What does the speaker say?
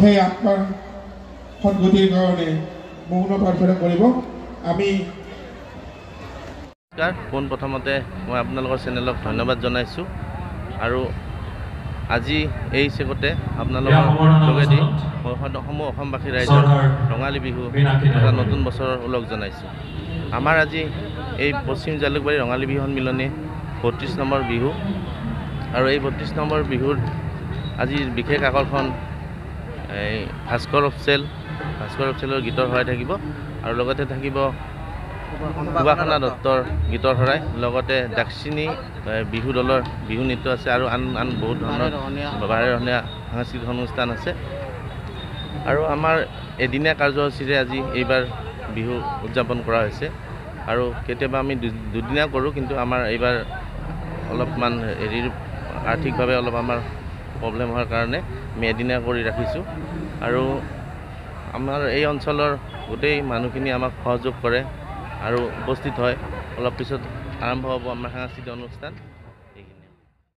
সেই আত্মাৰ সদ্গতিৰ কাৰণে মৌন প্ৰাৰ্থনা কৰিব। আমি পোনপ্ৰথমতে মই আপোনালোকৰ চেনেলক ধন্যবাদ জনাইছোঁ আৰু আজি এই চেগতে আপোনালোকৰ যোগেদি মই সমূহ অসমবাসী ৰাইজক ৰঙালী বিহু তথা নতুন বছৰৰ ওলগ জনাইছোঁ। আমাৰ আজি এই পশ্চিম জালুকবাৰী ৰঙালী বিহু সন্মিলনী ৩২ নম্বৰ বিহু আৰু এই ৩২ নম্বৰ বিহুৰ আজিৰ বিশেষ আকৰ্ষণ এই ভাস্কৰ অফচেলৰ গীতৰ শৰাই থাকিব আৰু লগতে থাকিব সুবাসনা দত্তৰ গীতৰ শৰাই, লগতে দাক্ষিণী বিহু দলৰ বিহু নৃত্য আছে আৰু আন বহুত ধৰণৰ বাৰেৰহণীয়া সাংস্কৃতিক অনুষ্ঠান আছে। আৰু আমাৰ এদিনীয়া কাৰ্যসূচীৰে আজি এইবাৰ বিহু উদযাপন কৰা হৈছে আৰু কেতিয়াবা আমি দুদিনীয়া কৰোঁ, কিন্তু আমাৰ এইবাৰ অলপমান আৰ্থিকভাৱে অলপ আমাৰ প্ৰব্লেম হোৱাৰ কাৰণে আমি এদিনীয়া কৰি ৰাখিছোঁ। আৰু আমাৰ এই অঞ্চলৰ গোটেই মানুহখিনি আমাক সহযোগ কৰে আৰু উপস্থিত হয়। অলপ পিছত আৰম্ভ হ'ব আমাৰ সাংস্কৃতিক অনুষ্ঠান।